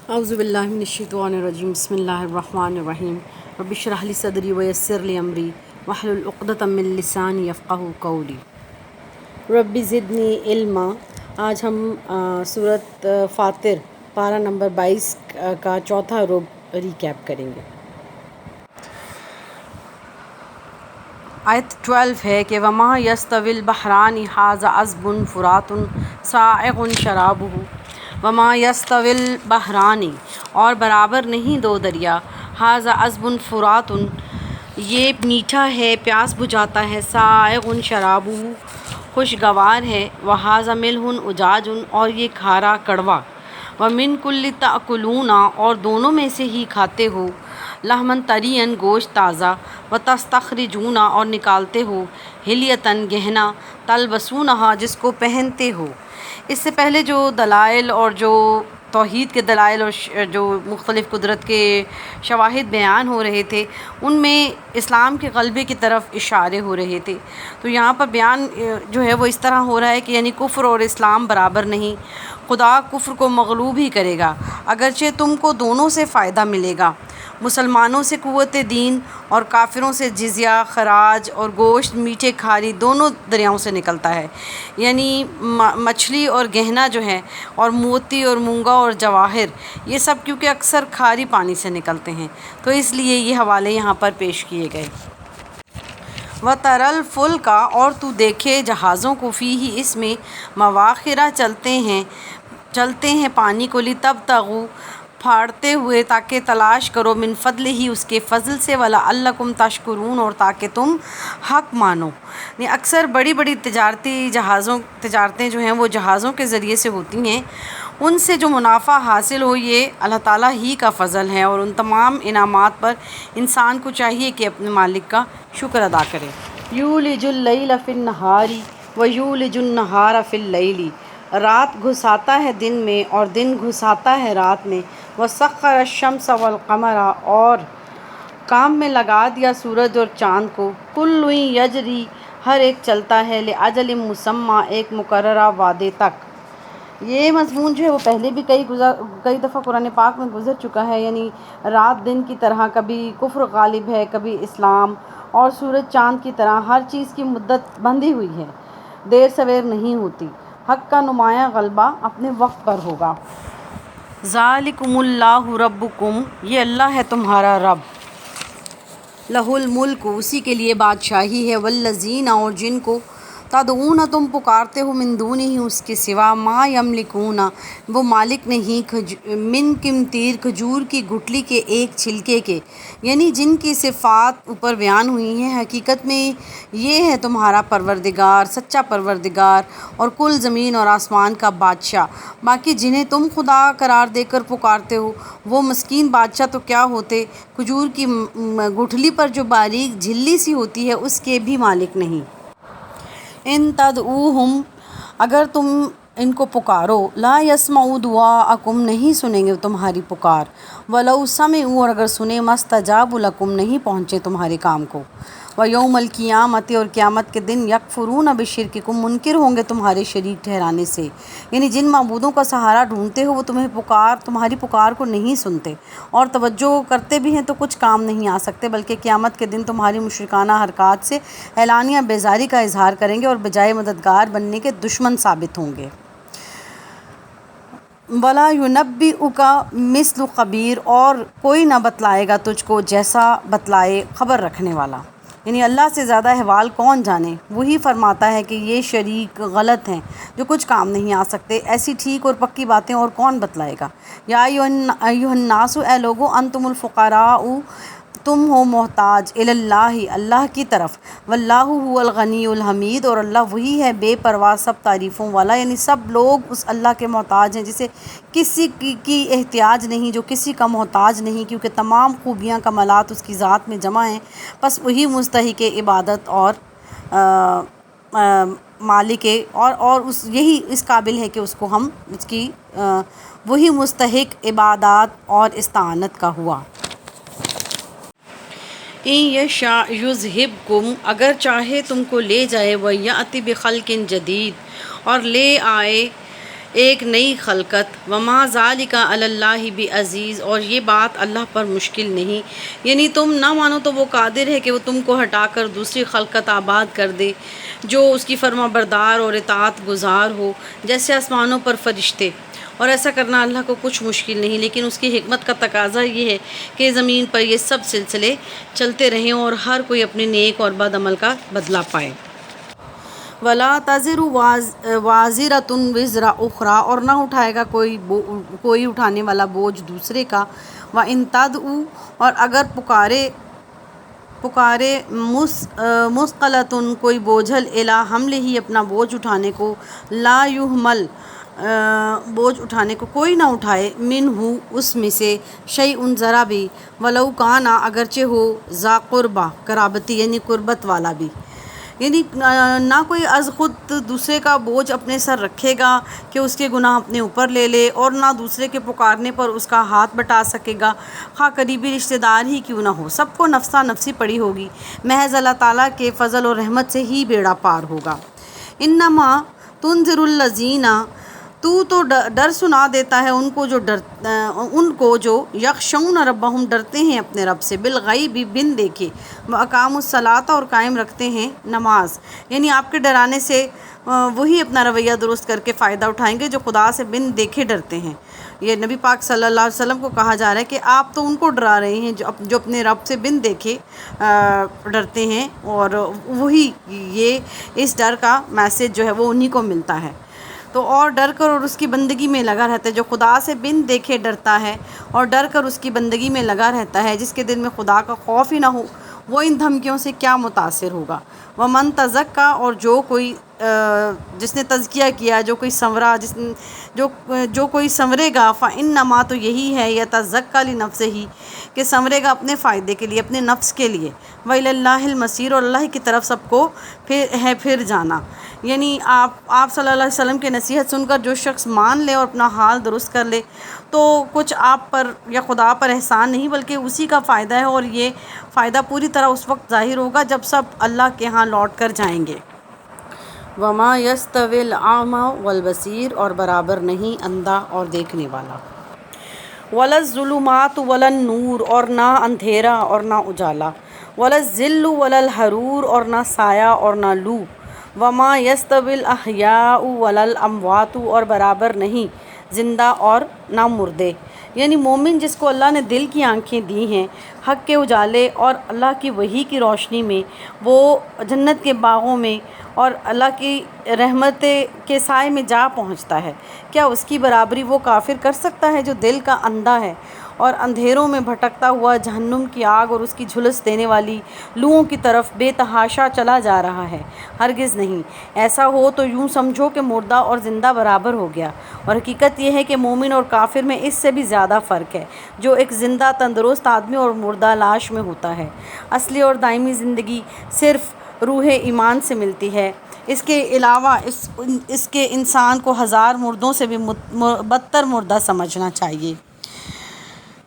اعوذ باللہ من الشیطان الرجیم بسم اللہ الرحمن الرحیم رب اشرح لی صدری ویسر لی امری واحلل عقدۃ من لسانی یفقہوا قولی رب زدنی علما۔ آج ہم سورۃ فاطر پارہ نمبر 22 کا چوتھا ربع ریکیپ کریں گے۔ آیت 12 ہے کہ وما یستوی البحران ھذا عذب فرات سائغ شرابہ۔ وما یستوی البحران، اور برابر نہیں دو دریا، ھذا عذب فرات، یہ میٹھا ہے پیاس بجھاتا ہے، سائغ شرابہ، خوشگوار ہے، وھذا ملح اجاج، اور یہ کھارا کڑوا، ومن کل تأکلون، اور دونوں میں سے ہی کھاتے ہو، لحما طریا، گوشت تازہ، وتستخرجون، اور نکالتے ہو، حلیۃ گہنا، تلبسونہا، جس کو پہنتے ہو۔ اس سے پہلے جو دلائل اور جو توحید کے دلائل اور جو مختلف قدرت کے شواہد بیان ہو رہے تھے، ان میں اسلام کے غلبے کی طرف اشارے ہو رہے تھے۔ تو یہاں پر بیان جو ہے وہ اس طرح ہو رہا ہے کہ یعنی کفر اور اسلام برابر نہیں، خدا کفر کو مغلوب ہی کرے گا، اگرچہ تم کو دونوں سے فائدہ ملے گا، مسلمانوں سے قوت دین اور کافروں سے جزیہ، خراج اور گوشت میٹھے کھاری دونوں دریاؤں سے نکلتا ہے، یعنی مچھلی اور گہنا جو ہے، اور موتی اور مونگا اور جواہر، یہ سب کیونکہ اکثر کھاری پانی سے نکلتے ہیں، تو اس لیے یہ حوالے یہاں پر پیش کیے گئے۔ وَتَرَى الْفُلْكَ، اور تو دیکھے جہازوں کو، فِيهِ، اس میں، مَوَاخِرَ، چلتے ہیں پانی کو، لِتَبْتَغُوا، پھاڑتے ہوئے تاکہ تلاش کرو، من فضلہ، اس کے فضل سے، وَلَعَلَّكُمْ تَشْكُرُونَ، اور تاکہ تم حق مانو۔ اکثر بڑی بڑی تجارتیں جو ہیں وہ جہازوں کے ذریعے سے ہوتی ہیں، ان سے جو منافع حاصل ہو یہ اللہ تعالیٰ ہی کا فضل ہے، اور ان تمام انعامات پر انسان کو چاہیے کہ اپنے مالک کا شکر ادا کرے۔ یولج اللیل فی النہار ویولج النہار فی اللیل، رات گھساتا ہے دن میں اور دن گھساتا ہے رات میں، وسخر الشمس والقمر، اور کام میں لگا دیا سورج اور چاند کو، کل یجری، ہر ایک چلتا ہے، لاجل مسمى، ایک مقررہ وعدے تک۔ یہ مضمون جو ہے وہ پہلے بھی کئی دفعہ قرآن پاک میں گزر چکا ہے، یعنی رات دن کی طرح کبھی کفر غالب ہے، کبھی اسلام، اور سورج چاند کی طرح ہر چیز کی مدت بندھی ہوئی ہے، دیر سویر نہیں ہوتی، حق کا نمایاں غلبہ اپنے وقت پر ہوگا۔ ذالکم اللہ ربکم، یہ اللہ ہے تمہارا رب، لہ الملک، اسی کے لیے بادشاہی ہے، والذین، اور جن کو، تدعون، تم پکارتے ہو، من دونہ، اس کے سوا، ما یملکون، وہ مالک نہیں، من قطمیر، کھجور کی گٹھلی کے ایک چھلکے کے، یعنی جن کی صفات اوپر بیان ہوئی ہیں، حقیقت میں یہ ہے تمہارا پروردگار، سچا پروردگار، اور کل زمین اور آسمان کا بادشاہ۔ باقی جنہیں تم خدا قرار دے کر پکارتے ہو، وہ مسکین بادشاہ تو کیا ہوتے، کھجور کی گٹھلی پر جو باریک جھلی سی ہوتی ہے اس کے بھی مالک نہیں۔ ان تدعوہم، اگر تم ان کو پکارو، لا یسمعوا دعاءکم، نہیں سنیں گے تمہاری پکار، ولو سمعوا، اور اگر سنے، ما استجابوا لکم، نہیں پہنچے تمہارے کام کو، ویوم القیامۃ، اور قیامت کے دن، یکفرون بشرککم، منکر ہوں گے تمہارے شریک ٹھہرانے سے، یعنی جن معبودوں کا سہارا ڈھونڈتے ہو وہ تمہاری پکار کو نہیں سنتے، اور توجہ کرتے بھی ہیں تو کچھ کام نہیں آ سکتے، بلکہ قیامت کے دن تمہاری مشرکانہ حرکات سے اعلانیہ بیزاری کا اظہار کریں گے اور بجائے مددگار بننے کے دشمن ثابت ہوں گے۔ وَلَا يُنَبِّئُكَ مِثْلُ خَبِيرٍ، اور کوئی نہ بتلائے گا تجھ کو جیسا بتلائے خبر رکھنے والا، یعنی اللہ سے زیادہ احوال کون جانے، وہی فرماتا ہے کہ یہ شریک غلط ہیں جو کچھ کام نہیں آ سکتے، ایسی ٹھیک اور پکی باتیں اور کون بتلائے گا۔ یا ایھا الناس، اے لوگو، انتم الفقراء، تم ہو محتاج، الی اللہ، اللہ کی طرف، واللہ هو الغنی الحمید، اور اللہ وہی ہے بے پرواہ سب تعریفوں والا، یعنی سب لوگ اس اللہ کے محتاج ہیں جسے کسی کی احتیاج نہیں، جو کسی کا محتاج نہیں، کیونکہ تمام خوبیاں کمالات اس کی ذات میں جمع ہیں، بس وہی مستحق عبادت اور مالک اور یہی اس قابل ہے کہ اس کو ہم وہی مستحق عبادات اور استعانت کا ہوا۔ ان یشاء یذھبکم، اگر چاہے تم کو لے جائے، ویأتی بخلق جدید، اور لے آئے ایک نئی خلقت، وما ذالک علی اللہ بعزیز، اور یہ بات اللہ پر مشکل نہیں، یعنی تم نہ مانو تو وہ قادر ہے کہ وہ تم کو ہٹا کر دوسری خلقت آباد کر دے جو اس کی فرما بردار اور اطاعت گزار ہو، جیسے آسمانوں پر فرشتے، اور ایسا کرنا اللہ کو کچھ مشکل نہیں، لیکن اس کی حکمت کا تقاضا یہ ہے کہ زمین پر یہ سب سلسلے چلتے رہیں اور ہر کوئی اپنے نیک اور بد عمل کا بدلہ پائے۔ وَلَا تَزِرُ وَازِرَةٌ وِزْرَ أُخْرَىٰ، اور نہ اٹھائے گا کوئی اٹھانے والا بوجھ دوسرے کا، وَإِن تَدْعُ، اور اگر پکارے مُثْقَلَةٌ کوئی بوجھل، إِلَىٰ حَمْلِهِ اپنا بوجھ اٹھانے کو، لا يُحْمَلْ بوجھ اٹھانے کو کوئی نہ اٹھائے، منہ اس میں سے، شیء ذرا بھی، ولو کان اگرچہ ہو، ذا قربہ قرابتی یعنی قربت والا بھی، یعنی نہ کوئی از خود دوسرے کا بوجھ اپنے سر رکھے گا کہ اس کے گناہ اپنے اوپر لے لے، اور نہ دوسرے کے پکارنے پر اس کا ہاتھ بٹا سکے گا، خواہ قریبی رشتہ دار ہی کیوں نہ ہو، سب کو نفسا نفسی پڑی ہوگی، محض اللہ تعالیٰ کے فضل اور رحمت سے ہی بیڑا پار ہوگا۔ انما تنذر الذین، تو ڈر سنا دیتا ہے ان کو جو یخشون ربہم ڈرتے ہیں اپنے رب سے، بالغیب بن دیکھے، واقاموا الصلاۃ اور قائم رکھتے ہیں نماز، یعنی آپ کے ڈرانے سے وہی اپنا رویہ درست کر کے فائدہ اٹھائیں گے جو خدا سے بن دیکھے ڈرتے ہیں۔ یہ نبی پاک صلی اللہ علیہ وسلم کو کہا جا رہا ہے کہ آپ تو ان کو ڈرا رہے ہیں جو اپنے رب سے بن دیکھے ڈرتے ہیں، اور وہی یہ اس ڈر کا میسج جو ہے وہ انہی کو ملتا ہے، تو اور ڈر کر اور اس کی بندگی میں لگا رہتا ہے۔ جو خدا سے بن دیکھے ڈرتا ہے اور ڈر کر اس کی بندگی میں لگا رہتا ہے، جس کے دل میں خدا کا خوف ہی نہ ہو، وہ ان دھمکیوں سے کیا متاثر ہوگا۔ وَمَن تَزَکَّیٰ، اور جس نے تزکیہ کیا، جو کوئی سنورے گا، فَإِنَّمَا، تو یہی ہے، يَتَزَکَّیٰ لِنَفْسِهِ، کہ سنورے گا اپنے فائدے کے لیے، اپنے نفس کے لیے، وَإِلَى اللَّهِ الْمَصِيرُ، اور اللہ کی طرف سب کو پھر جانا، یعنی آپ صلی اللہ علیہ وسلم کی نصیحت سن کر جو شخص مان لے اور اپنا حال درست کر لے، تو کچھ آپ پر یا خدا پر احسان نہیں بلکہ اسی کا فائدہ ہے، اور یہ فائدہ پوری طرح اس وقت ظاہر ہوگا جب سب اللہ کے ہاں لوٹ کر جائیں گے۔ وما یستوی الاعمی والبصیر، اور برابر نہیں اندھا اور دیکھنے والا، ولا الظلمات ولا النور، اور نہ اندھیرا اور نہ اجالا، ولا الظل ولا الحرور، اور نہ سایہ اور نہ لو، وما یستوی الاحیاء ولا الاموات، اور برابر نہیں زندہ اور نہ مردے، یعنی مومن جس کو اللہ نے دل کی آنکھیں دی ہیں، حق کے اجالے اور اللہ کی وحی کی روشنی میں وہ جنت کے باغوں میں اور اللہ کی رحمت کے سائے میں جا پہنچتا ہے، کیا اس کی برابری وہ کافر کر سکتا ہے جو دل کا اندھا ہے اور اندھیروں میں بھٹکتا ہوا جہنم کی آگ اور اس کی جھلس دینے والی لوؤں کی طرف بے تحاشا چلا جا رہا ہے؟ ہرگز نہیں۔ ایسا ہو تو یوں سمجھو کہ مردہ اور زندہ برابر ہو گیا، اور حقیقت یہ ہے کہ مومن اور کافر میں اس سے بھی زیادہ فرق ہے، جو ایک زندہ تندرست آدمی اور مردہ لاش میں ہوتا ہے۔ اصلی اور دائمی زندگی صرف روح ایمان سے ملتی ہے، اس کے علاوہ اس کے انسان کو ہزار مردوں سے بھی بدتر مردہ سمجھنا چاہیے۔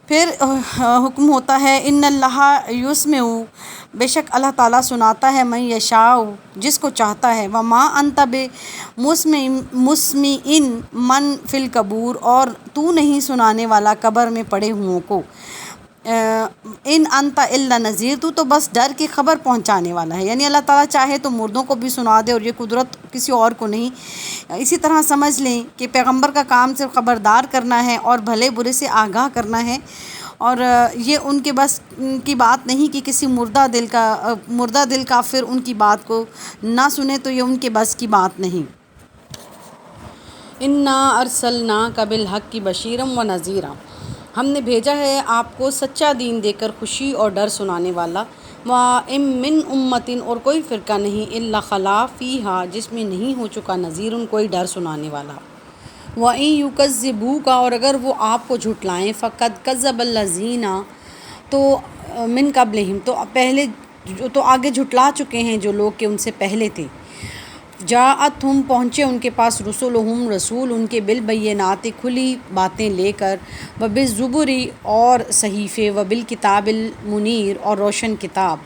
پھر حکم ہوتا ہے، ان اللہ یسمع، بے شک اللہ تعالیٰ سناتا ہے، من یشاء، جس کو چاہتا ہے، وما انت بمسمع من فی القبور، اور تو نہیں سنانے والا قبر میں پڑے ہوئوں کو، ان انت الا نذیر، تو بس ڈر کی خبر پہنچانے والا ہے، یعنی اللہ تعالیٰ چاہے تو مردوں کو بھی سنا دے، اور یہ قدرت کسی اور کو نہیں۔ اسی طرح سمجھ لیں کہ پیغمبر کا کام صرف خبردار کرنا ہے اور بھلے برے سے آگاہ کرنا ہے، اور یہ ان کے بس کی بات نہیں کہ کسی مردہ دل کافر ان کی بات کو نہ سنے، تو یہ ان کے بس کی بات نہیں۔ انا ارسلناک بالحق بشیرا ونذیرا، ہم نے بھیجا ہے آپ کو سچا دین دے کر خوشی اور ڈر سنانے والا، وَإِن مِّنْ أُمَّةٍ، اور کوئی فرقہ نہیں، إِلَّا خَلَا فِيهَا، جس میں نہیں ہو چکا نذیر، کوئی ڈر سنانے والا۔ وَإِن يُكَذِّبُوكَ، اور اگر وہ آپ کو جھٹلائیں، فَقَدْ كَذَّبَ الَّذِينَ، تو مِن قَبْلِهِمْ، تو آگے جھٹلا چکے ہیں جو لوگ کہ ان سے پہلے تھے، جاءتہم، پہنچے ان کے پاس، رسولہم، رسول ان کے، بالبینات، کھلی باتیں لے کر، وبالزبر، اور صحیفے، وبالکتاب المنیر، اور روشن کتاب۔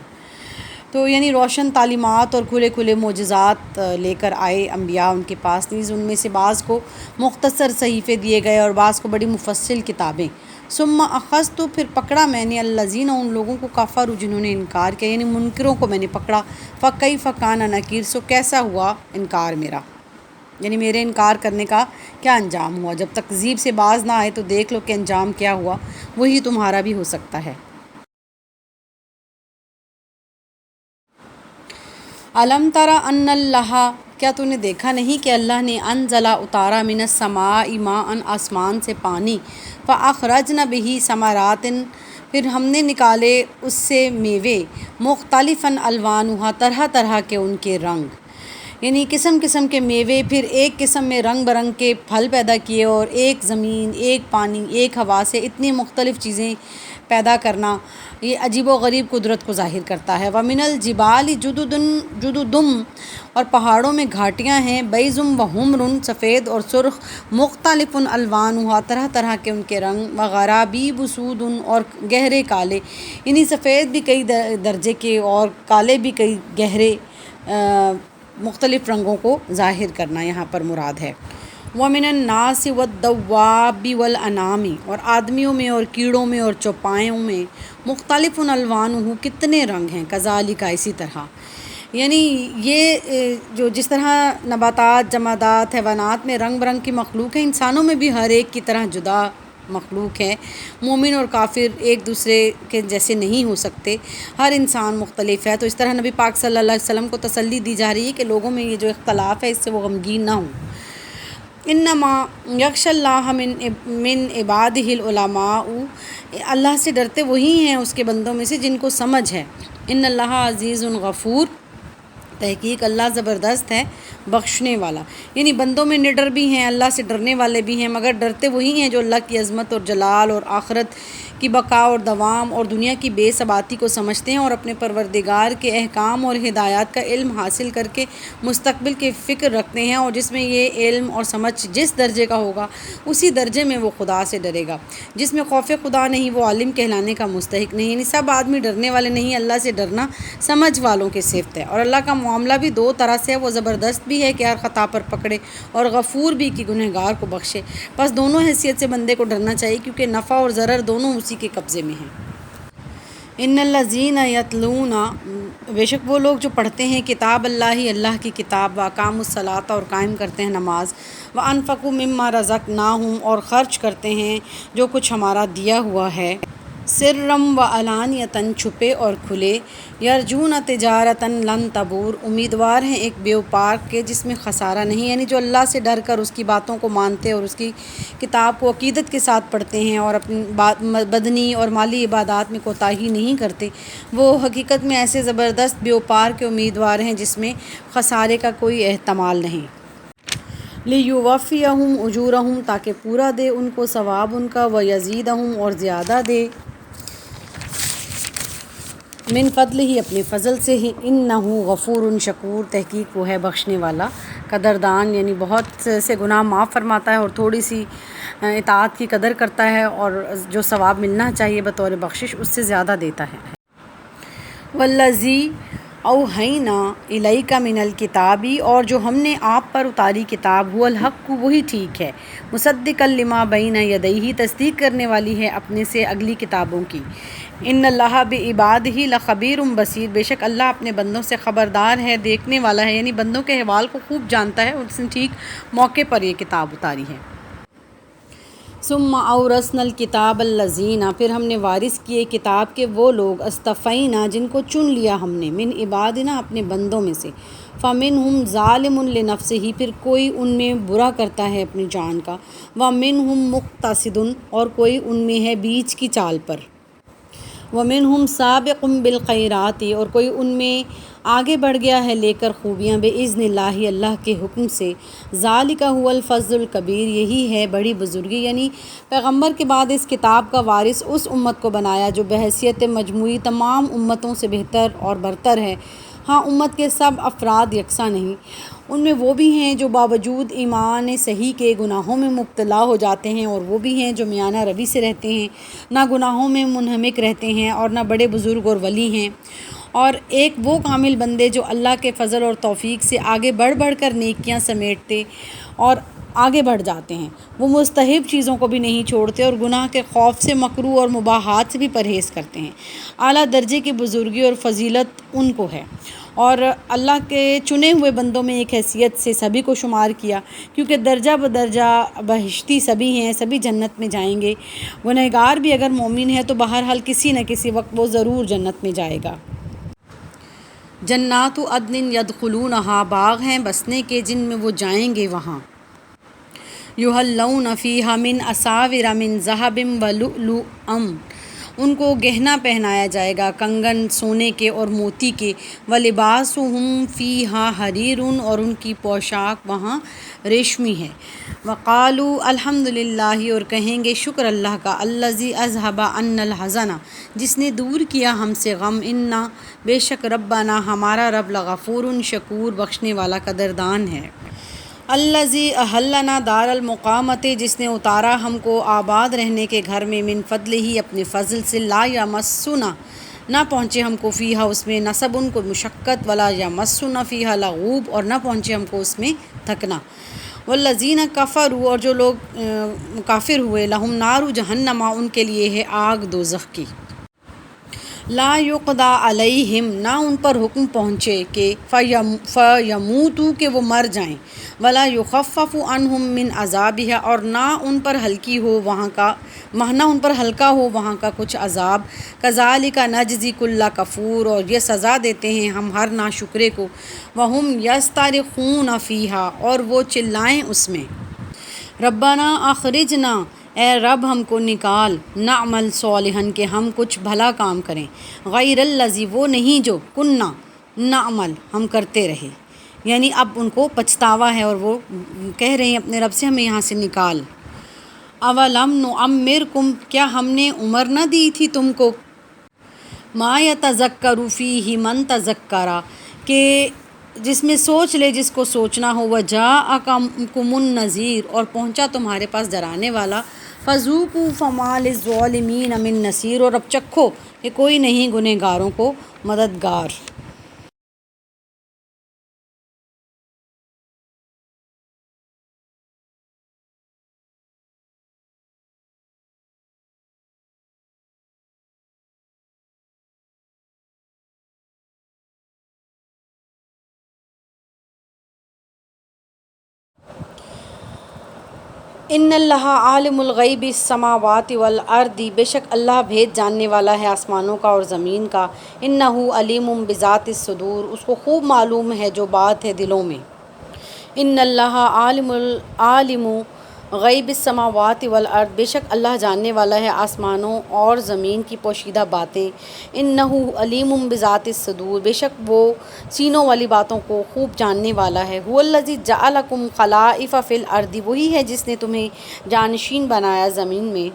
تو یعنی روشن تعلیمات اور کھلے کھلے معجزات لے کر آئے انبیاء ان کے پاس، نیز ان میں سے بعض کو مختصر صحیفے دیے گئے اور بعض کو بڑی مفصل کتابیں۔ ثم اخذت، تو پھر پکڑا میں نے الذین، ان لوگوں کو کفروا جنہوں نے انکار کیا، یعنی منکروں کو میں نے پکڑا، فکیف کان نکیر، سو کیسا ہوا انکار میرا، یعنی میرے انکار کرنے کا کیا انجام ہوا۔ جب تکذیب سے باز نہ آئے تو دیکھ لو کہ انجام کیا ہوا، وہی تمہارا بھی ہو سکتا ہے۔ الم تری ان اللہ، کیا تو نے دیکھا نہیں کہ اللہ نے انزل، اتارا، من السماء ماء، آسمان سے پانی، فاخرجنا به ثمرات، پھر ہم نے نکالے اس سے میوے، مختلفا الوانها، طرح طرح کے ان کے رنگ، یعنی قسم قسم کے میوے، پھر ایک قسم میں رنگ برنگ کے پھل پیدا کیے، اور ایک زمین، ایک پانی، ایک ہوا سے اتنی مختلف چیزیں پیدا کرنا، یہ عجیب و غریب قدرت کو ظاہر کرتا ہے۔ وَمِنَ الْجِبَالِ جُدُدٌ، اور پہاڑوں میں گھاٹیاں ہیں، بیضٌ وحمر، سفید اور سرخ، مختلف الوانها، طرح طرح کے ان کے رنگ، وغرابیب سود، اور گہرے کالے، یعنی سفید بھی کئی درجے کے اور کالے بھی کئی گہرے، مختلف رنگوں کو ظاہر کرنا یہاں پر مراد ہے۔ وَمِنَ النَّاسِ وَالدَّوَّابِ وَالْأَنْعَامِ، اور آدمیوں میں اور کیڑوں میں اور چوپایوں میں، مختلف الوانہ، کتنے رنگ ہیں، کذالک، اسی طرح، یعنی یہ جو جس طرح نباتات، جمادات، حیوانات میں رنگ برنگ کی مخلوق ہے، انسانوں میں بھی ہر ایک کی طرح جدا مخلوق ہے۔ مومن اور کافر ایک دوسرے کے جیسے نہیں ہو سکتے، ہر انسان مختلف ہے۔ تو اس طرح نبی پاک صلی اللہ علیہ وسلم کو تسلی دی جا رہی ہے کہ لوگوں میں یہ جو اختلاف ہے اس سے وہ غمگین نہ ہوں۔ انما یخشی اللہ من عبادہ العلماء، اللہ سے ڈرتے وہی ہیں اس کے بندوں میں سے جن کو سمجھ ہے۔ ان اللہ عزیز غفور، تحقیق اللہ زبردست ہے، بخشنے والا، یعنی بندوں میں نڈر بھی ہیں، اللہ سے ڈرنے والے بھی ہیں، مگر ڈرتے وہی ہیں جو اللہ کی عظمت اور جلال اور آخرت کی بقا اور دوام اور دنیا کی بے ثباتی کو سمجھتے ہیں، اور اپنے پروردگار کے احکام اور ہدایات کا علم حاصل کر کے مستقبل کی فکر رکھتے ہیں، اور جس میں یہ علم اور سمجھ جس درجے کا ہوگا اسی درجے میں وہ خدا سے ڈرے گا۔ جس میں خوف خدا نہیں وہ عالم کہلانے کا مستحق نہیں، یعنی سب آدمی ڈرنے والے نہیں، اللہ سے ڈرنا سمجھ والوں کی صفت ہے۔ اور اللہ کا معاملہ بھی دو طرح سے ہے، وہ زبردست بھی ہے کہ ہر خطا پر پکڑے، اور غفور بھی کہ گنہگار کو بخشے۔ بس دونوں حیثیت سے بندے کو ڈرنا چاہیے، کیونکہ نفع اور ضرر دونوں اسی کے قبضے میں ہیں۔ ان الذین یتلون، بے شک وہ لوگ جو پڑھتے ہیں کتاب اللہ، اللہ کی کتاب، واقاموا الصلاۃ، اور قائم کرتے ہیں نماز، وانفقوا مما رزقناہم، اور خرچ کرتے ہیں جو کچھ ہمارا دیا ہوا ہے، سرًا وعلانیۃ، چھپے اور کھلے، یرجون تجارۃ لن تبور، امیدوار ہیں ایک بیوپار کے جس میں خسارہ نہیں، یعنی جو اللہ سے ڈر کر اس کی باتوں کو مانتے اور اس کی کتاب کو عقیدت کے ساتھ پڑھتے ہیں اور اپنی بدنی اور مالی عبادات میں کوتاہی نہیں کرتے، وہ حقیقت میں ایسے زبردست بیوپار کے امیدوار ہیں جس میں خسارے کا کوئی احتمال نہیں۔ لیوفیہم اجورہم، تاکہ پورا دے ان کو ثواب ان کا، ویزیدہم، اور زیادہ دے، من فضلہ، ہی اپنے فضل سے ہی، انہ غفور شکور، تحقیق وہ ہے بخشنے والا، قدردان، یعنی بہت سے گناہ معاف فرماتا ہے اور تھوڑی سی اطاعت کی قدر کرتا ہے، اور جو ثواب ملنا چاہیے بطور بخشش اس سے زیادہ دیتا ہے۔ والذی اوحینا الیک من الکتاب، اور جو ہم نے آپ پر اتاری کتاب، هو الحق، وہی ٹھیک ہے، مصدقا لما بین یدیہ، تصدیق کرنے والی ہے اپنے سے اگلی کتابوں کی، ان اللہ بعبادہ لخبیر بصیر، بے شک اللہ اپنے بندوں سے خبردار ہے، دیکھنے والا ہے، یعنی بندوں کے احوال کو خوب جانتا ہے، اور اس نے ٹھیک موقع پر یہ کتاب اتاری ہے۔ ثم اورثنا الکتاب الذین، پھر ہم نے وارث کیے کتاب کے وہ لوگ، اصطفینا، جن کو چن لیا ہم نے، من عبادنا، اپنے بندوں میں سے، فمنہم ظالم لنفسہ، پھر کوئی ان میں برا کرتا ہے اپنی جان کا، ومنہم مقتصد، اور کوئی ان میں ہے بیچ کی چال پر، ومنہم سابق بالخیرات، اور کوئی ان میں آگے بڑھ گیا ہے لے کر خوبیاں، باذن اللہ، اللہ کے حکم سے، ذالک هو الفضل الکبیر، یہی ہے بڑی بزرگی، یعنی پیغمبر کے بعد اس کتاب کا وارث اس امت کو بنایا جو بحیثیت مجموعی تمام امتوں سے بہتر اور برتر ہے۔ ہاں امت کے سب افراد یکساں نہیں، ان میں وہ بھی ہیں جو باوجود ایمان صحیح کے گناہوں میں مبتلا ہو جاتے ہیں، اور وہ بھی ہیں جو میانہ روی سے رہتے ہیں، نہ گناہوں میں منہمک رہتے ہیں اور نہ بڑے بزرگ اور ولی ہیں، اور ایک وہ کامل بندے جو اللہ کے فضل اور توفیق سے آگے بڑھ بڑھ کر نیکیاں سمیٹتے اور آگے بڑھ جاتے ہیں، وہ مستحب چیزوں کو بھی نہیں چھوڑتے اور گناہ کے خوف سے مکروہ اور مباحات سے بھی پرہیز کرتے ہیں۔ اعلیٰ درجے کی بزرگی اور فضیلت ان کو ہے، اور اللہ کے چنے ہوئے بندوں میں ایک حیثیت سے سبھی کو شمار کیا، کیونکہ درجہ بدرجہ بہشتی سبھی ہیں، سبھی جنت میں جائیں گے۔ گنہگار بھی اگر مومن ہے تو بہرحال کسی نہ کسی وقت وہ ضرور جنت میں جائے گا۔ جنات عدن یدخلونہا، باغ ہیں بسنے کے جن میں وہ جائیں گے وہاں۔ یحلون فیہا من اساور من ذہب ولؤلؤا، ان کو گہنا پہنایا جائے گا، کنگن سونے کے اور موتی کے، ولباسہم فیہا حریر، اور ان کی پوشاک وہاں ریشمی ہے۔ وقالوا الحمدللہ، اور کہیں گے شکر اللہ کا، الذی اذھب عنا الحزن، جس نے دور کیا ہم سے غم، انا، بے شک ربنا، ہمارا رب، لغفور شکور، بخشنے والا قدردان ہے۔ الذی احلنا دار المقامت، جس نے اتارا ہم کو آباد رہنے کے گھر میں، من فضلہ، اپنے فضل سے، لا یمسنا، نہ پہنچے ہم کو، فیہا، اس میں، نصب، ان کو مشقت، ولا یمسنا فیہا لغوب، اور نہ پہنچے ہم کو اس میں تھکنا۔ والذین کفروا، اور جو لوگ کافر ہوئے، لہم نار جہنم، ان کے لیے ہے آگ دوزخ کی۔ لا یقضی علیہم، نہ ان پر حکم پہنچے کہ فیموتوا، کہ وہ مر جائیں، ولا یخفف عنہم من عذابہا، اور نہ ان پر ہلکا ہو وہاں کا کچھ عذاب۔ کذالک نجزی کل کفور، اور یہ سزا دیتے ہیں ہم ہر ناشکرے کو۔ وہم یصطرخون فیہا، اور وہ چلائیں اس میں، ربنا اخرجنا، اے رب ہم کو نکال، نعمل صالحا، کہ ہم کچھ بھلا کام کریں، غیر الذی، وہ نہیں جو، کننا نعمل، ہم کرتے رہے، یعنی اب ان کو پچھتاوا ہے اور وہ کہہ رہے ہیں اپنے رب سے ہمیں یہاں سے نکال۔ اولم نعمرکم، کیا ہم نے عمر نہ دی تھی تم کو، ما یتذکر فیہ من تذکر، کہ جس میں سوچ لے جس کو سوچنا ہو، وجاءکم النذیر، اور پہنچا تمہارے پاس ڈرانے والا، فذوقوا فما للظالمین من نصیر، اور اب چکھو کہ کوئی نہیں گنہگاروں کو مددگار۔ ان اللہ عالم الغیب السماوات والارض، بے شک اللہ بھید جاننے والا ہے آسمانوں کا اور زمین کا، انہ علیم بذات الصدور، اس کو خوب معلوم ہے جو بات ہے دلوں میں۔ ان اللہ عالم غیب السماوات والارض، بے شک اللہ جاننے والا ہے آسمانوں اور زمین کی پوشیدہ باتیں، انہ علیم بذات الصدور، بے شک وہ سینوں والی باتوں کو خوب جاننے والا ہے۔ هو الذی جعلکم خلائف فی الارض، وہی ہے جس نے تمہیں جانشین بنایا زمین میں۔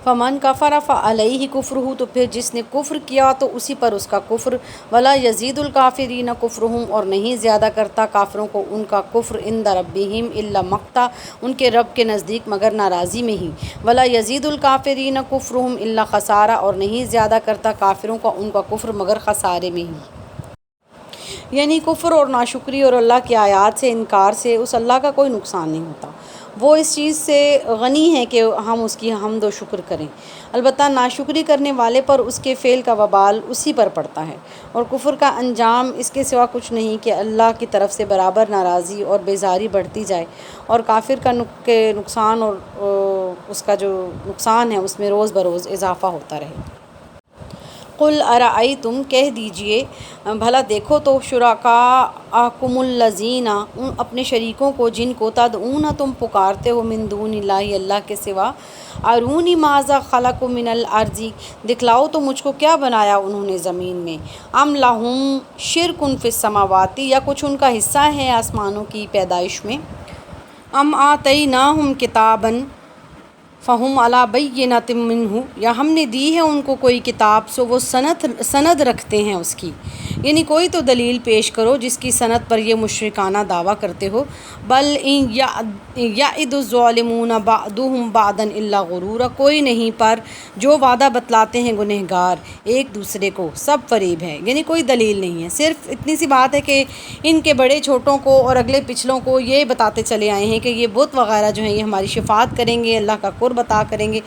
فمن کفر فعلیہ کفرہ، تو پھر جس نے کفر کیا تو اسی پر اس کا کفر، ولا یزید الکافرین کفرہم، اور نہیں زیادہ کرتا کافروں کو ان کا کفر، عند ربہم الا مقتا، ان کے رب کے نزدیک مگر ناراضی میں ہی، ولا یزید الکافرین کفرہم الا خسارہ، اور نہیں زیادہ کرتا کافروں کا ان کا کفر مگر خسارے میں ہی۔ یعنی کفر اور ناشکری اور اللہ کی آیات سے انکار سے اس اللہ کا کوئی نقصان نہیں ہوتا، وہ اس چیز سے غنی ہے کہ ہم اس کی حمد و شکر کریں، البتہ ناشکری کرنے والے پر اس کے فعل کا وبال اسی پر پڑتا ہے، اور کفر کا انجام اس کے سوا کچھ نہیں کہ اللہ کی طرف سے برابر ناراضی اور بیزاری بڑھتی جائے، اور کافر کا نقصان اور اس کا جو نقصان ہے اس میں روز بروز اضافہ ہوتا رہے۔ قل ارأیتم، کہہ دیجئے بھلا دیکھو تو، شرکاءکم الذین، ان اپنے شریکوں کو جن کو، تدعون تم پکارتے ہو، من دون اللہ، اللہ کے سوا، ارونی ماذا خلقوا من الارض، دکھلاؤ تو مجھ کو کیا بنایا انہوں نے زمین میں، ام لہم شرک فی السماوات، یا کچھ ان کا حصہ ہے آسمانوں کی پیدائش میں، ام آتیناہم کتابا فہم علی بینۃ منہ، یا ہم نے دی ہے ان کو کوئی کتاب سو وہ سند رکھتے ہیں اس کی، یعنی کوئی تو دلیل پیش کرو جس کی سند پر یہ مشرکانہ دعویٰ کرتے ہو. بل ان یعد الظالمون بعضهم بعضا الا غرورا، کوئی نہیں پر جو وعدہ بتلاتے ہیں گنہگار ایک دوسرے کو سب فریب ہے. یعنی کوئی دلیل نہیں ہے، صرف اتنی سی بات ہے کہ ان کے بڑے چھوٹوں کو اور اگلے پچھلوں کو یہ بتاتے چلے آئے ہیں کہ یہ بت وغیرہ جو ہیں یہ ہماری شفاعت کریں گے، اللہ کا قرب عطا کریں گے.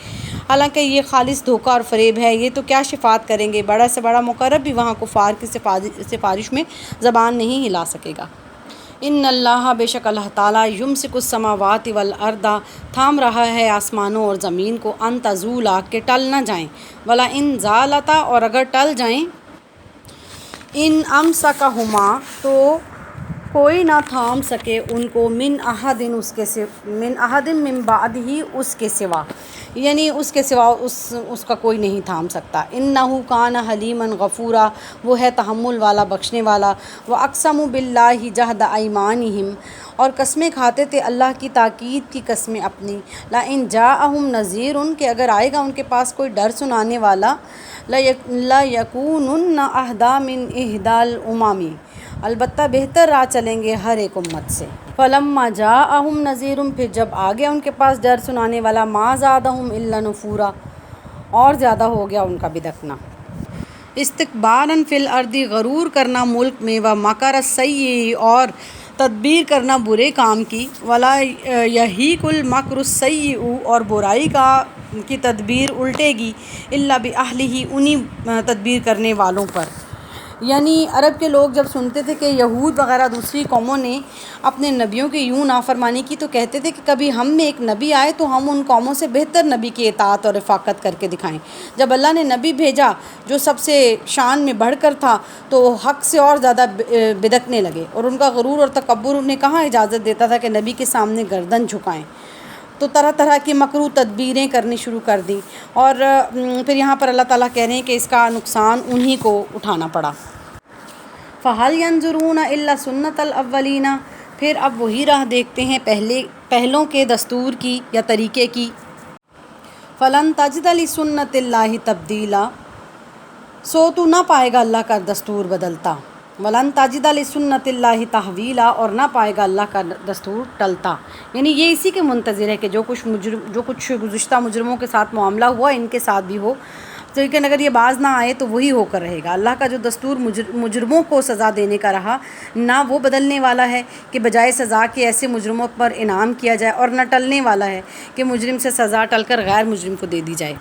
حالانکہ یہ خالص دھوکہ اور فریب ہے. یہ تو کیا شفاعت کریں گے، بڑا سے بڑا مقرب بھی وہاں کفار کی سفارش میں زبان نہیں ہلا سکے گا. ان اللہ، بے شک اللہ تعالیٰ، یمسک السماوات والارض، تھام رہا ہے آسمانوں اور زمین کو، ان تزولا، کہ ٹل نہ جائیں، ولا ان زالتا، اور اگر ٹل جائیں، ان امسکہما، تو کوئی نہ تھام سکے ان کو، من احد من بعدہ، اس کے سوا، یعنی اس کے سوا اس کا کوئی نہیں تھام سکتا. انہ کان حلیما غفورا، وہ ہے تحمل والا، بخشنے والا. واقسموا باللہ جہد ایمانہم، اور قسمیں کھاتے تھے اللہ کی تاکید کی قسمیں اپنی. لئن جاءہم نذیر، کہ اگر آئے گا ان کے پاس کوئی ڈر سنانے والا، لیکونن اہدی من احدی الامم، البتہ بہتر راہ چلیں گے ہر ایک امت سے. فلما جاءہم نذیر، پھر جب آ گیا ان کے پاس ڈر سنانے والا، ما زادہم الا نفورا، اور زیادہ ہو گیا ان کا بدکنا. استکباراً فی الارض، غرور کرنا ملک میں، ومکر السیئ، اور تدبیر کرنا برے کام کی. ولا یحیق المکر السیئ، اور برائی کی تدبیر الٹے گی، الا باہلہ، انہی تدبیر کرنے والوں پر. یعنی عرب کے لوگ جب سنتے تھے کہ یہود وغیرہ دوسری قوموں نے اپنے نبیوں کی یوں نافرمانی کی، تو کہتے تھے کہ کبھی ہم میں ایک نبی آئے تو ہم ان قوموں سے بہتر نبی کی اطاعت اور رفاقت کر کے دکھائیں. جب اللہ نے نبی بھیجا جو سب سے شان میں بڑھ کر تھا، تو حق سے اور زیادہ بدکنے لگے، اور ان کا غرور اور تکبر انہیں کہاں اجازت دیتا تھا کہ نبی کے سامنے گردن جھکائیں. تو طرح طرح کی مکرو تدبیریں کرنی شروع کر دیں. اور پھر یہاں پر اللہ تعالیٰ کہہ رہے ہیں کہ اس کا نقصان انہی کو اٹھانا پڑا. فَهَلْ يَنظُرُونَ إِلَّا سُنَّتَ الْأَوَّلِينَ، پھر اب وہی راہ دیکھتے ہیں پہلوں کے دستور کی یا طریقے کی. فَلَن تَجِدَ لِسُنَّتِ اللَّهِ تَبْدِيلًا، سو تو نہ پائے گا اللہ کا دستور بدلتا. وَلَن تَجِدَ لِسُنَّتِ اللَّهِ تَحْوِيلًا، اور نہ پائے گا اللہ کا دستور ٹلتا. یعنی یہ اسی کے منتظر ہے کہ جو کچھ گزشتہ مجرموں کے ساتھ معاملہ ہوا ان کے ساتھ بھی ہو. لیکن اگر یہ باز نہ آئے تو وہی ہو کر رہے گا. اللہ کا جو دستور مجرموں کو سزا دینے کا رہا، نہ وہ بدلنے والا ہے کہ بجائے سزا کے ایسے مجرموں پر انعام کیا جائے، اور نہ ٹلنے والا ہے کہ مجرم سے سزا ٹل کر غیر مجرم کو دے دی جائے.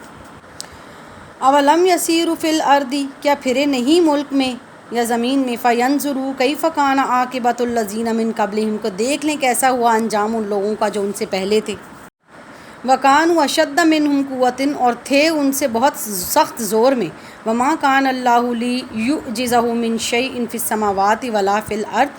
اولم یسیروا فی الارض، کیا پھرے نہیں ملک میں یا زمین میں، فینظروا کیف کان عاقبۃ الذین من قبلہم، کو دیکھ لیں کیسا ہوا انجام ان لوگوں کا جو ان سے پہلے تھے. وَكَانُوا أَشَدَّ مِنْهُمْ قُوَّةً، اور تھے ان سے بہت سخت زور میں. وَمَا كَانَ اللَّهُ لِيُعْجِزَهُ مِنْ شَيْءٍ فِي السَّمَاوَاتِ وَلَا فِي الْأَرْضِ،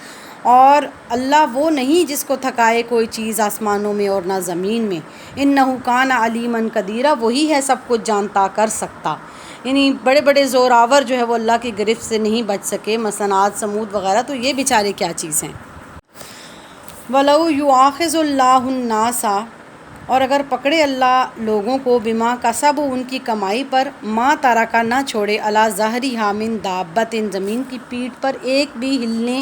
اور اللہ وہ نہیں جس کو تھکائے کوئی چیز آسمانوں میں اور نہ زمین میں. إِنَّهُ كَانَ عَلِيمًا قَدِيرًا، وہی ہے سب کچھ جانتا کر سکتا. یعنی بڑے بڑے زوراور جو ہے وہ اللہ کی گرفت سے نہیں بچ سکے، مثلا عاد سمود وغیرہ، تو یہ بیچارے کیا چیز ہیں. وَلَوْ يُؤَاخِذُ اللَّهُ النَّاسَ، اور اگر پکڑے اللہ لوگوں کو، بما کسبوا، ان کی کمائی پر، ما ترکا، نہ چھوڑے، علی ظہرہا من دابۃ، زمین کی پیٹھ پر ایک بھی ہلنے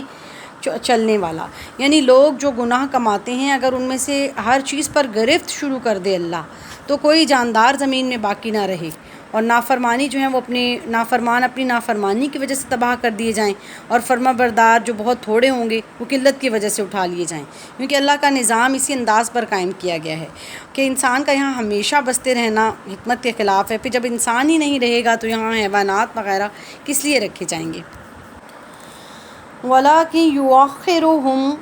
چلنے والا. یعنی لوگ جو گناہ کماتے ہیں، اگر ان میں سے ہر چیز پر گرفت شروع کر دے اللہ، تو کوئی جاندار زمین میں باقی نہ رہے، اور نافرمانی جو ہیں وہ اپنی نافرمانی کی وجہ سے تباہ کر دیے جائیں، اور فرما بردار جو بہت تھوڑے ہوں گے وہ قلت کی وجہ سے اٹھا لیے جائیں. کیونکہ اللہ کا نظام اسی انداز پر قائم کیا گیا ہے کہ انسان کا یہاں ہمیشہ بستے رہنا حکمت کے خلاف ہے. پھر جب انسان ہی نہیں رہے گا تو یہاں حیوانات وغیرہ کس لیے رکھے جائیں گے. وَلَٰكِن يُؤَخِّرُهُمْ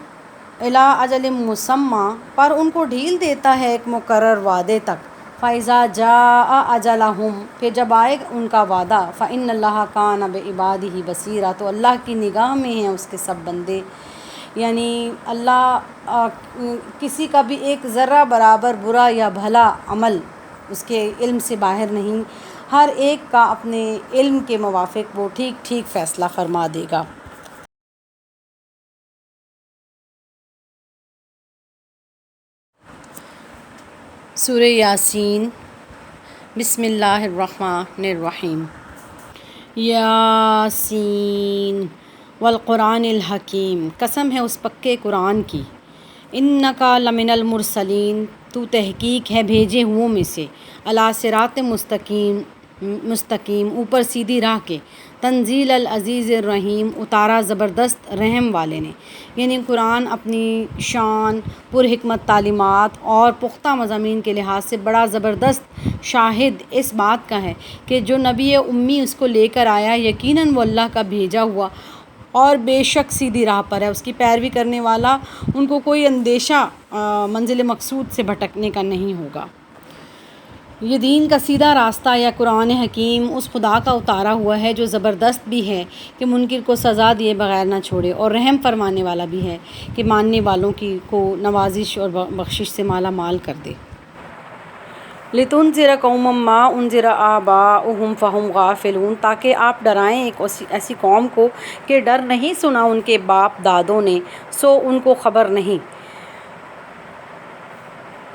إِلَىٰ أَجَلٍ مُّسَمًّى، پر ان کو ڈھیل دیتا ہے ایک مقرر وعدے تک. فَإِذَا جَاءَ أَجَلُهُمْ، پھر جب آئے ان کا وعدہ، فَإِنَّ اللَّهَ كَانَ بِعِبَادِهِ بَصِيرًا، تو اللہ کی نگاہ میں ہیں اس کے سب بندے. یعنی اللہ کسی کا بھی ایک ذرہ برابر برا یا بھلا عمل اس کے علم سے باہر نہیں. ہر ایک کا اپنے علم کے موافق وہ ٹھیک ٹھیک فیصلہ فرما دے گا. سورہ یاسین. بسم اللہ الرحمن الرحیم. یاسین والقرآن الحکیم، قسم ہے اس پکے قرآن کی، انکا لمن المرسلین، تو تحقیق ہے بھیجے ہوں میں سے، علی صراط مستقیم، اوپر سیدھی راہ کے، تنزیل العزیز الرحیم، اتارا زبردست رحم والے نے۔ یعنی قرآن اپنی شان، پر حکمت تعلیمات اور پختہ مضامین کے لحاظ سے بڑا زبردست شاہد اس بات کا ہے کہ جو نبی امی اس کو لے کر آیا یقیناً وہ اللہ کا بھیجا ہوا اور بے شک سیدھی راہ پر ہے۔ اس کی پیروی کرنے والا ان کو کوئی اندیشہ منزل مقصود سے بھٹکنے کا نہیں ہوگا۔ یہ دین کا سیدھا راستہ یا قرآن حکیم اس خدا کا اتارا ہوا ہے جو زبردست بھی ہے کہ منکر کو سزا دیے بغیر نہ چھوڑے، اور رحم فرمانے والا بھی ہے کہ ماننے والوں کو نوازش اور بخشش سے مالا مال کر دے۔ لِتُنذِرَ قَوْمًا مَّا أُنذِرَ آبَاؤُهُمْ فَهُمْ غَافِلُونَ، تاکہ آپ ڈرائیں ایک ایسی قوم کو کہ ڈر نہیں سنا ان کے باپ دادوں نے سو ان کو خبر نہیں۔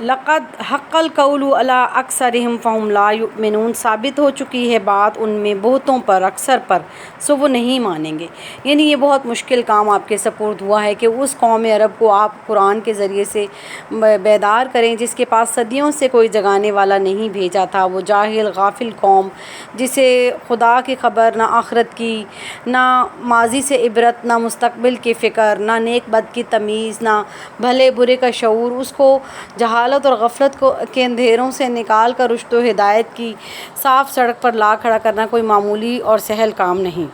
لَقَدْ حَقَّ الْقَوْلُ عَلَىٰ أَكْثَرِهِمْ فَهُمْ لَا يُؤْمِنُونَ، ثابت ہو چکی ہے بات ان میں بہتوں پر، اکثر پر، سو وہ نہیں مانیں گے۔ یعنی یہ بہت مشکل کام آپ کے سپرد ہوا ہے کہ اس قوم عرب کو آپ قرآن کے ذریعے سے بیدار کریں جس کے پاس صدیوں سے کوئی جگانے والا نہیں بھیجا تھا۔ وہ جاہل غافل قوم جسے خدا کی خبر، نہ آخرت کی، نہ ماضی سے عبرت، نہ مستقبل کی فکر، نہ نیک بد کی تمیز، نہ بھلے برے کا شعور، اس کو جہالت اور غفلت کے اندھیروں سے نکال کر رشد و ہدایت کی صاف سڑک پر لا کھڑا کرنا کوئی معمولی اور سہل کام نہیں۔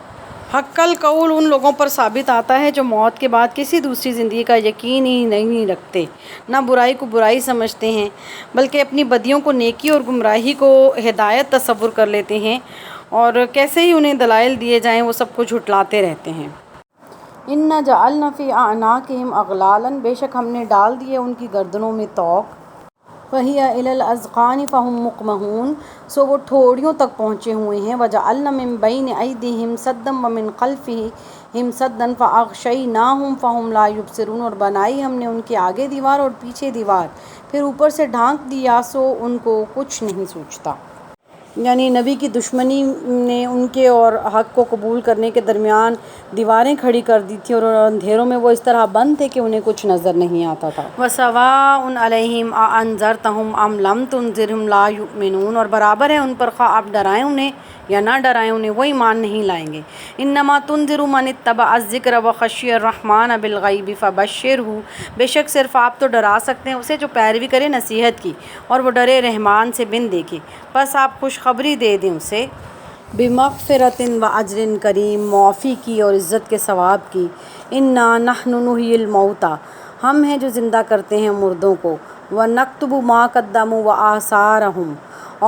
حق القول ان لوگوں پر ثابت آتا ہے جو موت کے بعد کسی دوسری زندگی کا یقین ہی نہیں رکھتے، نہ برائی کو برائی سمجھتے ہیں بلکہ اپنی بدیوں کو نیکی اور گمراہی کو ہدایت تصور کر لیتے ہیں، اور کیسے ہی انہیں دلائل دیے جائیں وہ سب کو جھٹلاتے رہتے ہیں۔ اِنَّا جَعَلْنَا فِي أَعْنَاقِهِمْ أَغْلَالًا، بے شک ہم نے ڈال دیے ان کی گردنوں میں طوق، فَهِيَ إِلَى الْأَذْقَانِ فَهُمْ مُقْمَحُونَ، سو وہ ٹھوڑیوں تک پہنچے ہوئے ہیں۔ وَجَعَلْنَا مِن بَيْنِ أَيْدِيهِمْ سَدًّا وَمِن خَلْفِهِمْ سَدًّا فَأَغْشَيْنَاهُمْ فَهُمْ لَا يُبْصِرُونَ، اور بنائی ہم نے ان کے آگے دیوار اور پیچھے دیوار، پھر اوپر سے ڈھانک دیا سو ان کو کچھ نہیں سوچتا۔ یعنی نبی کی دشمنی نے ان کے اور حق کو قبول کرنے کے درمیان دیواریں کھڑی کر دی تھیں، اور اندھیروں میں وہ اس طرح بند تھے کہ انہیں کچھ نظر نہیں آتا تھا۔ وَسَوَاءٌ عَلَيْهِمْ أَأَنذَرْتَهُمْ أَمْ لَمْ تُنذِرْهُمْ لَا يُؤْمِنُونَ، اور برابر ہے ان پر خواہ آپ ڈرائیں انہیں یا نہ ڈرائیں انہیں، وہ ایمان نہیں لائیں گے۔ انما تنذر من اتبع الذکر وخشی الرحمن بالغیب فبشرہ، بے شک صرف آپ تو ڈرا سکتے ہیں اسے جو پیروی کرے نصیحت کی اور وہ ڈرے رحمان سے بن دیکھے، بس آپ خوشخبری دے دیں اسے بمغفرۃ واجر کریم، معافی کی اور عزت کے ثواب کی۔ انا نحن نحیی الموتیٰ، ہم ہیں جو زندہ کرتے ہیں مردوں کو، ونکتب ما قدموا وآثارہم،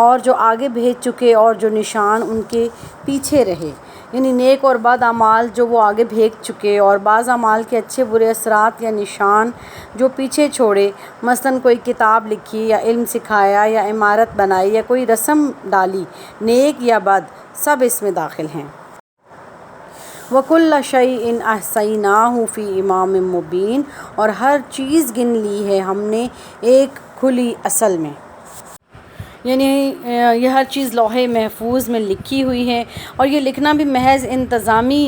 اور جو آگے بھیج چکے اور جو نشان ان کے پیچھے رہے، یعنی نیک اور بد اعمال جو وہ آگے بھیج چکے اور بعض اعمال کے اچھے برے اثرات یا نشان جو پیچھے چھوڑے، مثلاً کوئی کتاب لکھی یا علم سکھایا یا عمارت بنائی یا کوئی رسم ڈالی، نیک یا بد، سب اس میں داخل ہیں۔ وَكُلَّ شَيْءٍ أَحْصَيْنَاهُ فِي إِمَامٍ مُبِينٍ، اور ہر چیز گن لی ہے ہم نے ایک کھلی اصل میں، یعنی یہ ہر چیز لوح محفوظ میں لکھی ہوئی ہے، اور یہ لکھنا بھی محض انتظامی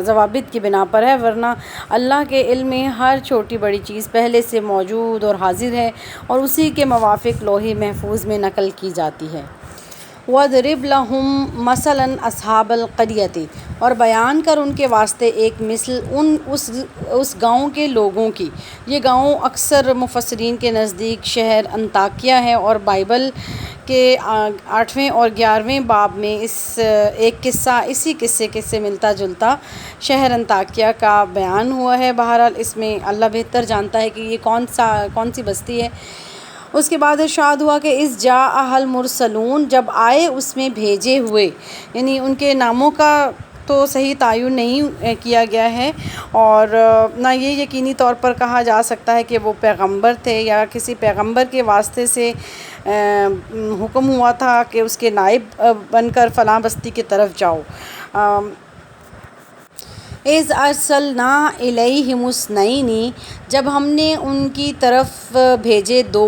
ضوابط کی بنا پر ہے، ورنہ اللہ کے علم میں ہر چھوٹی بڑی چیز پہلے سے موجود اور حاضر ہے اور اسی کے موافق لوح محفوظ میں نقل کی جاتی ہے۔ وَاضْرِبْ لَهُم مَثَلًا أَصْحَابَ الْقَرْيَةِ، اور بیان کر ان کے واسطے ایک مثل اس گاؤں کے لوگوں کی۔ یہ گاؤں اکثر مفسرین کے نزدیک شہر انطاکیہ ہے، اور بائبل کے 8ویں اور 11ویں باب میں ایک قصہ اسی قصے سے ملتا جلتا شہر انطاکیہ کا بیان ہوا ہے۔ بہرحال اس میں اللہ بہتر جانتا ہے کہ یہ کون سی بستی ہے۔ اس کے بعد ارشاد ہوا کہ اذ جاء المرسلون، جب آئے اس میں بھیجے ہوئے، یعنی ان کے ناموں کا تو صحیح تعین نہیں کیا گیا ہے، اور نہ یہ یقینی طور پر کہا جا سکتا ہے کہ وہ پیغمبر تھے یا کسی پیغمبر کے واسطے سے حکم ہوا تھا کہ اس کے نائب بن کر فلاں بستی کی طرف جاؤ۔ اِذْ أَرْسَلْنَا إِلَيْهِمُ اثْنَيْنِ، جب ہم نے ان کی طرف بھیجے دو،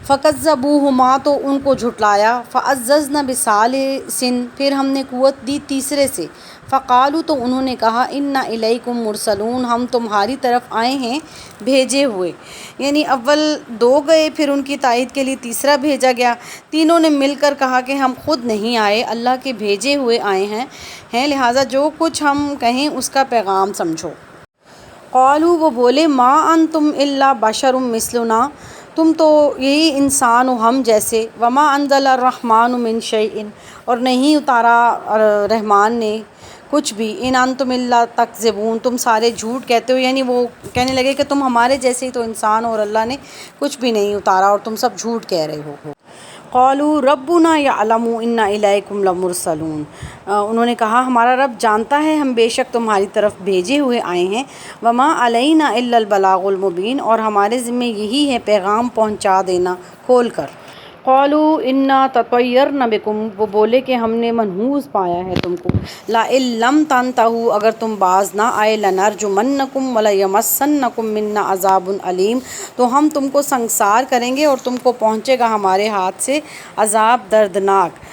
فَكَذَّبُوهُمَا تو ان کو جھٹلایا، فَعَزَّزْنَا بِثَالِثٍ پھر ہم نے قوت دی تیسرے سے، فقالوا تو انہوں نے کہا اِنَّا إِلَيْكُم مُرسلون ہم تمہاری طرف آئے ہیں بھیجے ہوئے، یعنی اول دو گئے پھر ان کی تائید کے لیے تیسرا بھیجا گیا، تینوں نے مل کر کہا کہ ہم خود نہیں آئے، اللہ کے بھیجے ہوئے آئے ہیں لہٰذا جو کچھ ہم کہیں اس کا پیغام سمجھو۔ قالوا وہ بولے ما انتم الا بشر مثلنا تم تو یہی انسان ہو ہم جیسے، وما انزل الرحمن من شیء اور نہیں اتارا رحمان نے کچھ بھی، ان انتم الا تکذبون تم سارے جھوٹ کہتے ہو، یعنی وہ کہنے لگے کہ تم ہمارے جیسے ہی تو انسان ہو اور اللہ نے کچھ بھی نہیں اتارا اور تم سب جھوٹ کہہ رہے ہو۔ قالوا ربنا یعلم انا الیکم لمرسلون انہوں نے کہا ہمارا رب جانتا ہے ہم بے شک تمہاری طرف بھیجے ہوئے آئے ہیں، وما علینا الا البلاغ المبین اور ہمارے ذمہ یہی ہے پیغام پہنچا دینا کھول کر۔ قالوا انا تطیرنا بکم وہ بولے کہ ہم نے منحوس پایا ہے تم کو، لئن لم تنتہوا اگر تم باز نہ آئے، لنرجمنکم ولیمسنکم منا عذاب علیم تو ہم تم کو سنگسار کریں گے اور تم کو پہنچے گا ہمارے ہاتھ سے عذاب دردناک۔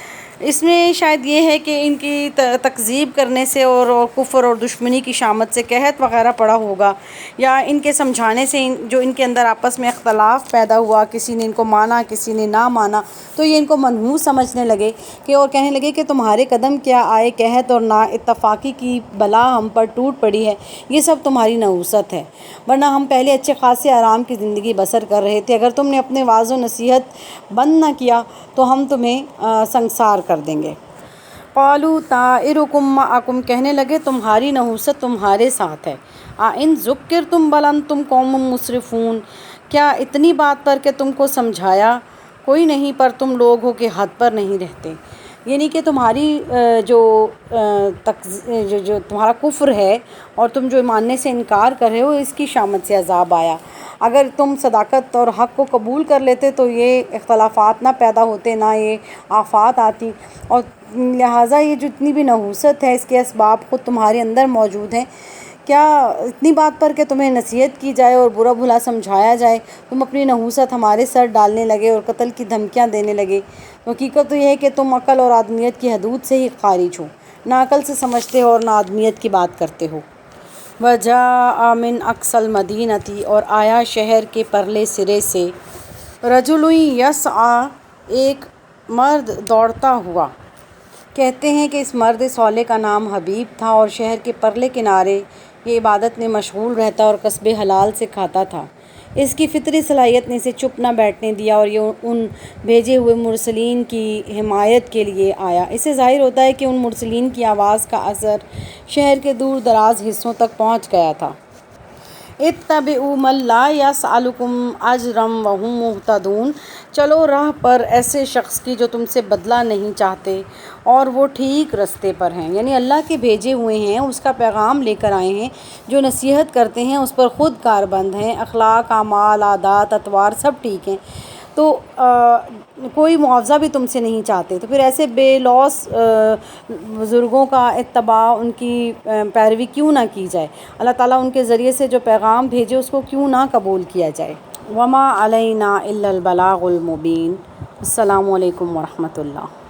اس میں شاید یہ ہے کہ ان کی تکذیب کرنے سے اور کفر اور دشمنی کی شامت سے قحط وغیرہ پڑا ہوگا، یا ان کے سمجھانے سے جو ان کے اندر آپس میں اختلاف پیدا ہوا، کسی نے ان کو مانا کسی نے نہ مانا تو یہ ان کو منحوس سمجھنے لگے کہ اور کہنے لگے کہ تمہارے قدم کیا آئے، قحط اور نا اتفاقی کی بلا ہم پر ٹوٹ پڑی ہے، یہ سب تمہاری نحوست ہے، ورنہ ہم پہلے اچھے خاصے آرام کی زندگی بسر کر رہے تھے، اگر تم نے اپنے واعظ و نصیحت بند نہ کیا تو ہم تمہیں سنگسار کر دیں گے۔ قالوا طائرکم معکم کہنے لگے تمہاری نحوست تمہارے ساتھ ہے، ان ذکرتم بل انتم قوم مسرفون کیا اتنی بات پر کہ تم کو سمجھایا کوئی نہیں پر تم لوگ ہو کہ حد پر نہیں رہتے، یعنی کہ تمہاری جو تمہارا کفر ہے اور تم جو ماننے سے انکار کر رہے ہو اس کی شامت سے عذاب آیا، اگر تم صداقت اور حق کو قبول کر لیتے تو یہ اختلافات نہ پیدا ہوتے، نہ یہ آفات آتی، اور لہٰذا یہ جو اتنی بھی نحوست ہے اس کے اسباب خود تمہارے اندر موجود ہیں، کیا اتنی بات پر کہ تمہیں نصیحت کی جائے اور برا بھلا سمجھایا جائے تم اپنی نحوست ہمارے سر ڈالنے لگے اور قتل کی دھمکیاں دینے لگے، حقیقت تو یہ ہے کہ تم عقل اور آدمیت کی حدود سے ہی خارج ہو، نہ عقل سے سمجھتے ہو اور نہ آدمیت کی بات کرتے ہو۔ وَجَاءَ مِنْ أَقْصَى الْمَدِينَةِ اور آیا شہر کے پرلے سرے سے، رَجُلٌ يَسْعَىٰ ایک مرد دوڑتا ہوا، کہتے ہیں کہ اس مرد صالح کا نام حبیب تھا اور شہر کے پرلے کنارے یہ عبادت میں مشغول رہتا اور کسب حلال سے کھاتا تھا، اس کی فطری صلاحیت نے اسے چپ نہ بیٹھنے دیا اور یہ ان بھیجے ہوئے مرسلین کی حمایت کے لیے آیا، اس سے ظاہر ہوتا ہے کہ ان مرسلین کی آواز کا اثر شہر کے دور دراز حصوں تک پہنچ گیا تھا۔ اتبعوا من لا یسألکم اجرا وہم مہتدون چلو راہ پر ایسے شخص کی جو تم سے بدلہ نہیں چاہتے اور وہ ٹھیک رستے پر ہیں، یعنی اللہ کے بھیجے ہوئے ہیں، اس کا پیغام لے کر آئے ہیں، جو نصیحت کرتے ہیں اس پر خود کاربند ہیں، اخلاق اعمال عادات اطوار سب ٹھیک ہیں، تو کوئی معاوضہ بھی تم سے نہیں چاہتے، تو پھر ایسے بے لوث بزرگوں کا اتباع ان کی پیروی کیوں نہ کی جائے، اللہ تعالیٰ ان کے ذریعے سے جو پیغام بھیجے اس کو کیوں نہ قبول کیا جائے۔ وما علینا الا البلاغ المبین۔ السلام علیکم ورحمۃ اللہ۔